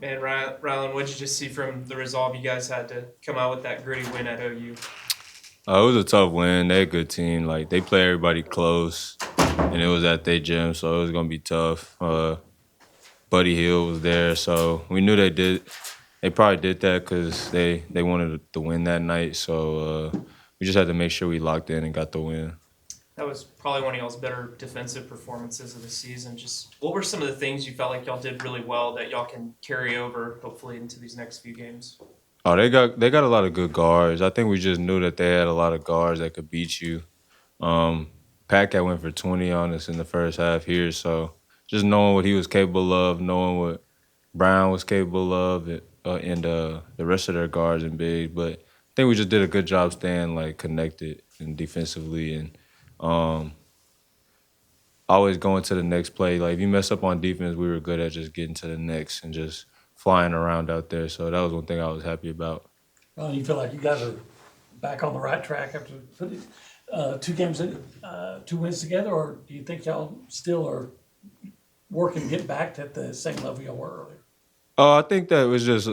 Man, Rylan, what'd you just see from the resolve you guys had to come out with that gritty win at OU? It was a tough win. They're a good team. Like they play everybody close, and it was at their gym, so it was gonna be tough. Buddy Hill was there, so we knew they did. They probably did that because they wanted to win that night. So we just had to make sure we locked in and got the win. That was probably one of y'all's better defensive performances of the season. Just what were some of the things you felt like y'all did really well that y'all can carry over, hopefully, into these next few games? Oh, they got a lot of good guards. I think we just knew that they had a lot of guards that could beat you. Um, Pack went for 20 on us in the first half here, so just knowing what he was capable of, knowing what Brown was capable of, and the rest of their guards and big. But I think we just did a good job staying like connected and defensively, and um, always going to the next play. Like if you mess up on defense, we were good at just getting to the next and just flying around out there. So that was one thing I was happy about. Well, you feel like you guys are back on the right track after putting two games, two wins together, or do you think y'all still are working to get back to the same level y'all were earlier? I think that was just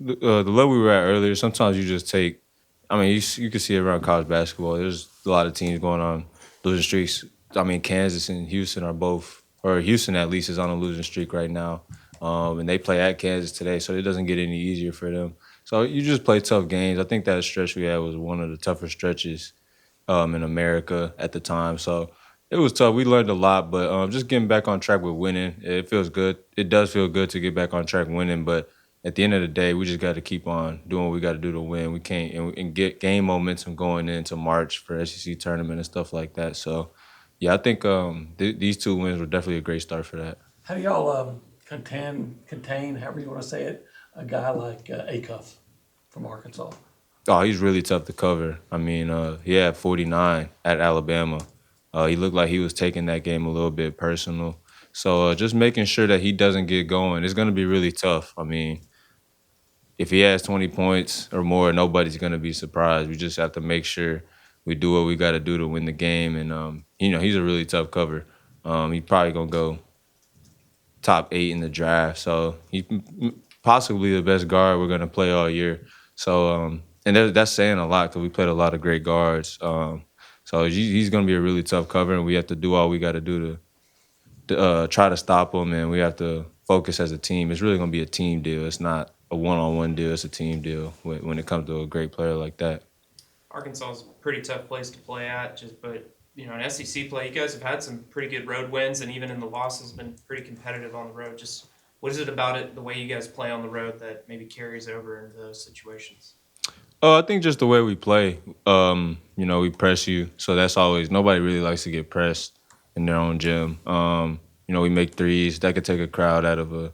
the level we were at earlier. Sometimes you just take. I mean, you can see it around college basketball. There's a lot of teams going on losing streaks. I mean, Kansas and Houston are both, or Houston at least is on a losing streak right now, and they play at Kansas today, so it doesn't get any easier for them. So you just play tough games. I think that stretch we had was one of the tougher stretches in America at the time. So it was tough. We learned a lot, but just getting back on track with winning, it feels good. It does feel good to get back on track winning, but at the end of the day, we just got to keep on doing what we got to do to win. We can't and get game momentum going into March for SEC tournament and stuff like that. So, yeah, I think these two wins were definitely a great start for that. How do y'all contain, however you want to say it, a guy like Acuff from Arkansas? Oh, he's really tough to cover. I mean, he had 49 at Alabama. He looked like he was taking that game a little bit personal. So just making sure that he doesn't get going, it's going to be really tough. I mean, if he has 20 points or more, nobody's going to be surprised. We just have to make sure we do what we got to do to win the game. And, he's a really tough cover. He's probably going to go top 8 in the draft. So he's possibly the best guard we're going to play all year. So, and that's saying a lot because we played a lot of great guards. So he's going to be a really tough cover, and we have to do all we got to do to try to stop him, and we have to focus as a team. It's really going to be a team deal. It's not a one-on-one deal. It's a team deal when it comes to a great player like that. Arkansas is a pretty tough place to play at, but in SEC play, you guys have had some pretty good road wins, and even in the losses, been pretty competitive on the road. Just what is it about it, the way you guys play on the road, that maybe carries over into those situations? I think just the way we play. We press you, so that's always nobody really likes to get pressed in their own gym. We make threes that could take a crowd out of a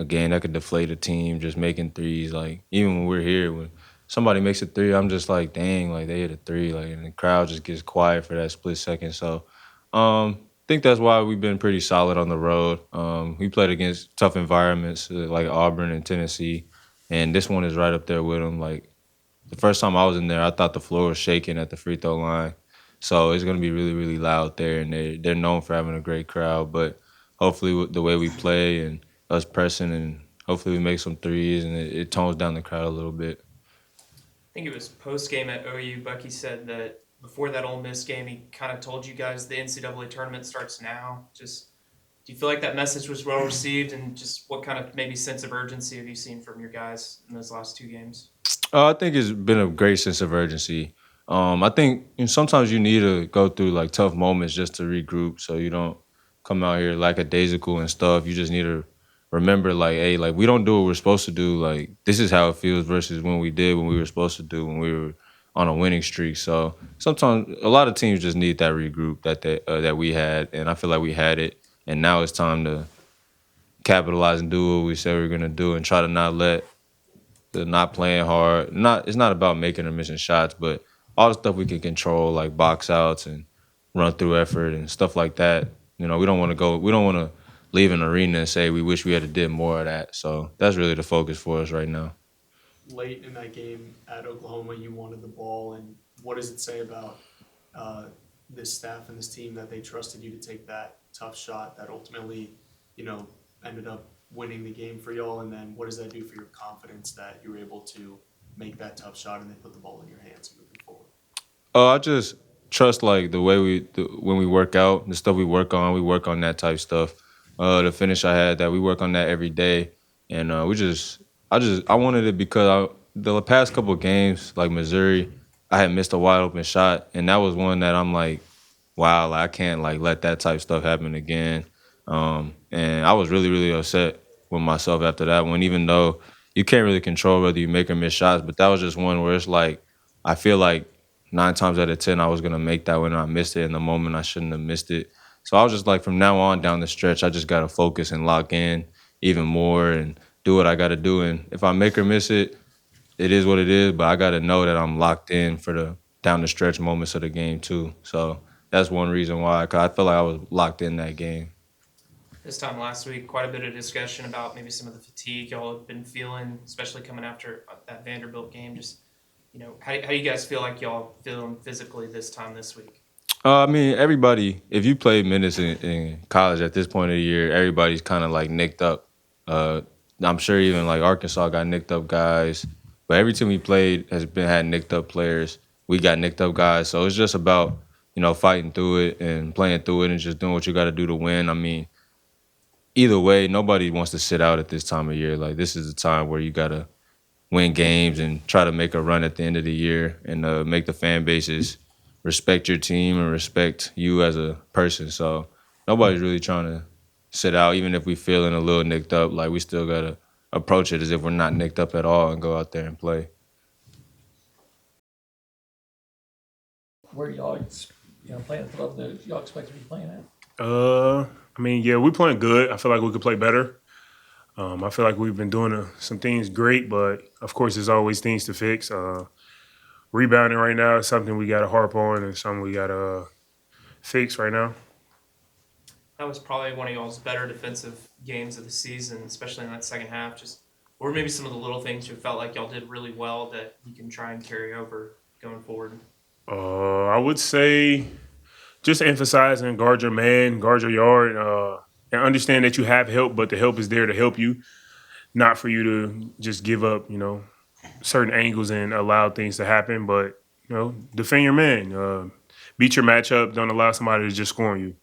game, that could deflate a team. Just making threes, like even when we're here, when somebody makes a three, I'm just like, dang, like they hit a three, like and the crowd just gets quiet for that split second. So, I think that's why we've been pretty solid on the road. We played against tough environments like Auburn and Tennessee, and this one is right up there with them. Like the first time I was in there, I thought the floor was shaking at the free throw line. So it's gonna be really, really loud there, and they're known for having a great crowd. But hopefully, with the way we play and us pressing, and hopefully we make some threes, and it tones down the crowd a little bit. I think it was post game at OU. Bucky said that before that Ole Miss game, he kind of told you guys the NCAA tournament starts now. Just do you feel like that message was well received, and just what kind of maybe sense of urgency have you seen from your guys in those last two games? I think it's been a great sense of urgency. I think sometimes you need to go through like tough moments just to regroup, so you don't come out here lackadaisical and stuff. You just need to remember, like, hey, like we don't do what we're supposed to do. Like this is how it feels versus when we did when we were supposed to do when we were on a winning streak. So sometimes a lot of teams just need that regroup that we had, and I feel like we had it, and now it's time to capitalize and do what we said we were gonna do, and try to not let the not playing hard. It's not about making or missing shots, but all the stuff we can control, like box outs and run through effort and stuff like that. We don't want to go. We don't want to leave an arena and say we wish we had did more of that. So that's really the focus for us right now. Late in that game at Oklahoma, you wanted the ball, and what does it say about uh, this staff and this team that they trusted you to take that tough shot that ultimately, you know, ended up winning the game for y'all? And then what does that do for your confidence that you're able to make that tough shot and then put the ball in your hands moving forward? I just trust like the way when we work out, the stuff we work on that type stuff. The finish I had, that we work on that every day, and I wanted it because the past couple of games like Missouri, I had missed a wide open shot, and that was one that I'm like, wow, like, I can't like let that type stuff happen again. And I was really really upset with myself after that one, even though you can't really control whether you make or miss shots, but that was just one where it's like I feel like 9 times out of 10, I was gonna make that one, and I missed it in the moment. I shouldn't have missed it. So I was just like, from now on down the stretch, I just gotta focus and lock in even more and do what I gotta do. And if I make or miss it, it is what it is. But I gotta know that I'm locked in for the down the stretch moments of the game too. So that's one reason why, 'cause I felt like I was locked in that game. This time last week, quite a bit of discussion about maybe some of the fatigue y'all have been feeling, especially coming after that Vanderbilt game. Just, how do you guys feel like y'all feeling physically this week? I mean, everybody, if you play minutes in college at this point of the year, everybody's kind of like nicked up. I'm sure even like Arkansas got nicked up guys, but every team we played had nicked up players. We got nicked up guys, so it's just about fighting through it and playing through it and just doing what you got to do to win. I mean, either way, nobody wants to sit out at this time of year. Like, this is the time where you gotta win games and try to make a run at the end of the year and make the fan bases respect your team and respect you as a person. So nobody's really trying to sit out, even if we feeling a little nicked up. Like, we still gotta approach it as if we're not nicked up at all and go out there and play. Where y'all, playing at the level that y'all expect to be playing at? I mean, yeah, we're playing good. I feel like we could play better. I feel like we've been doing some things great, but of course, there's always things to fix. Rebounding right now is something we got to harp on and something we got to fix right now. That was probably one of y'all's better defensive games of the season, especially in that second half. Just, or maybe some of the little things you felt like y'all did really well that you can try and carry over going forward. I would say just emphasize and guard your man, guard your yard, and understand that you have help, but the help is there to help you, not for you to just give up, certain angles and allow things to happen. But, defend your man, beat your matchup, don't allow somebody to just score on you.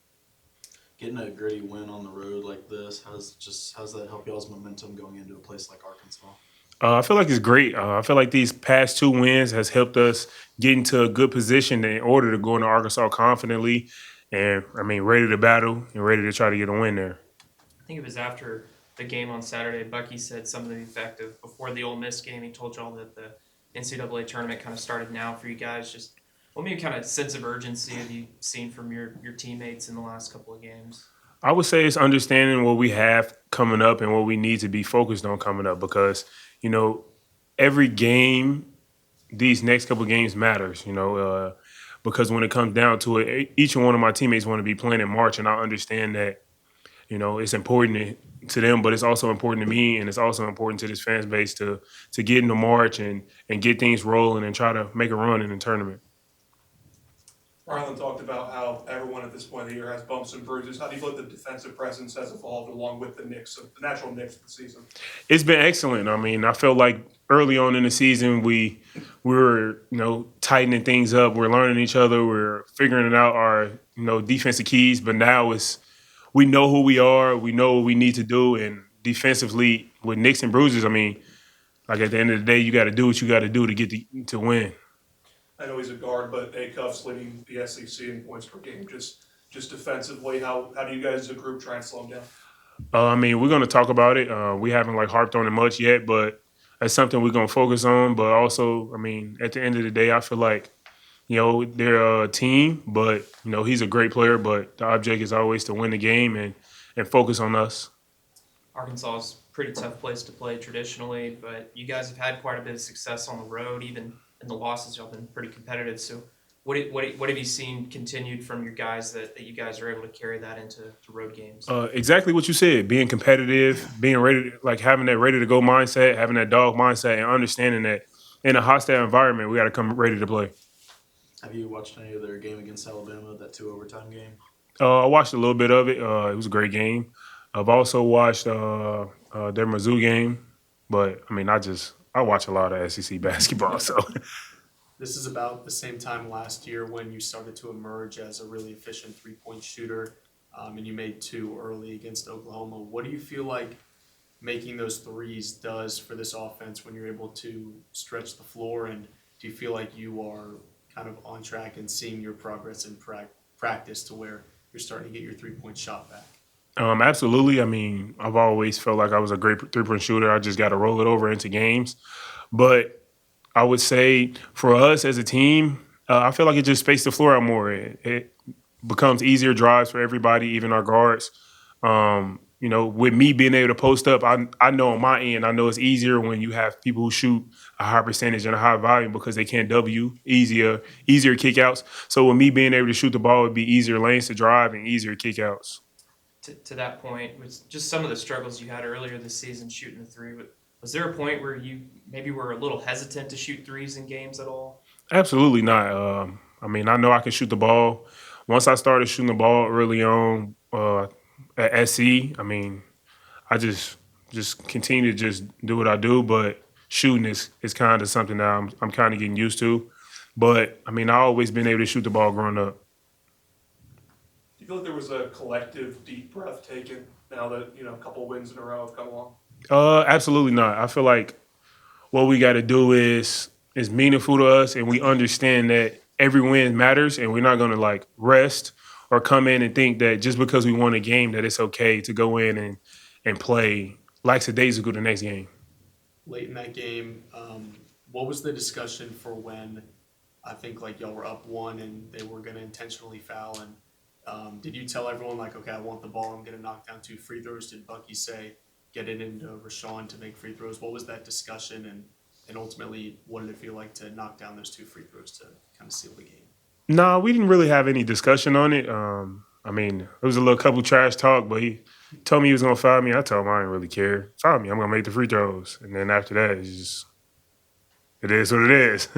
Getting a gritty win on the road like this, how's that help y'all's momentum going into a place like Arkansas? I feel like it's great. I feel like these past 2 wins has helped us get into a good position in order to go into Arkansas confidently and, ready to battle and ready to try to get a win there. I think it was after the game on Saturday, Bucky said something to the effect of, before the Ole Miss game, he told y'all that the NCAA tournament kind of started now for you guys. Just what maybe kind of sense of urgency have you seen from your teammates in the last couple of games? I would say it's understanding what we have coming up and what we need to be focused on coming up because, every game, these next couple of games matters, because when it comes down to it, each one of my teammates want to be playing in March, and I understand that, it's important to them, but it's also important to me, and it's also important to this fan base to get into March and get things rolling and try to make a run in the tournament. Rylan talked about how everyone at this point of the year has bumps and bruises. How do you feel like the defensive presence has evolved along with the natural Knicks of the season? It's been excellent. I felt like early on in the season we were, tightening things up. We're learning each other. We're figuring out our, defensive keys. But now we know who we are. We know what we need to do. And defensively, with Knicks and bruises, like at the end of the day, you got to do what you got to do to get to win. I know he's a guard, but Acuff's leading the SEC in points per game. Just defensively, how do you guys as a group try and slow him down? We're going to talk about it. We haven't harped on it much yet, but that's something we're going to focus on. But also, at the end of the day, I feel like, they're a team, but, he's a great player. But the object is always to win the game and focus on us. Arkansas is a pretty tough place to play traditionally, but you guys have had quite a bit of success on the road, even in the losses. Y'all been pretty competitive. So what have you seen continued from your guys that you guys are able to carry that into road games? Exactly what you said, being competitive, being ready, having that ready to go mindset, having that dog mindset, and understanding that in a hostile environment, we got to come ready to play. Have you watched any of their game against Alabama, that 2 overtime game? I watched a little bit of it. It was a great game. I've also watched their Mizzou game, but I mean, I watch a lot of SEC basketball, so. This is about the same time last year when you started to emerge as a really efficient three-point shooter, and you made 2 early against Oklahoma. What do you feel like making those threes does for this offense when you're able to stretch the floor? And do you feel like you are kind of on track and seeing your progress in practice to where you're starting to get your three-point shot back? Absolutely. I mean, I've always felt like I was a great three-point shooter. I just got to roll it over into games. But I would say for us as a team, I feel like it just spaced the floor out more. It becomes easier drives for everybody, even our guards. With me being able to post up, I know on my end, I know it's easier when you have people who shoot a high percentage and a high volume because they can't W, easier kickouts. So with me being able to shoot the ball, it would be easier lanes to drive and easier kickouts. To that point, with just some of the struggles you had earlier this season shooting the three, was there a point where you maybe were a little hesitant to shoot threes in games at all? Absolutely not. I mean, I know I can shoot the ball. Once I started shooting the ball early on at SC, I mean, I just continue to just do what I do, but shooting is kind of something that I'm kind of getting used to. But, I mean, I always been able to shoot the ball growing up. Do you feel like there was a collective deep breath taken now that, a couple wins in a row have come along? Absolutely not. I feel like what we got to do is meaningful to us, and we understand that every win matters, and we're not going to rest or come in and think that just because we won a game that it's okay to go in and play lackadaisical the next game. Late in that game, what was the discussion for when I think y'all were up 1 and they were going to intentionally foul? And did you tell everyone okay, I want the ball, I'm going to knock down 2 free throws? Did Bucky say get it into Rashaun to make free throws? What was that discussion, and ultimately what did it feel like to knock down those 2 free throws to kind of seal the game? No, we didn't really have any discussion on it. I mean, it was a little couple trash talk, but he told me he was going to foul me. I told him I didn't really care. Foul me, I'm going to make the free throws. And then after that, it is what it is.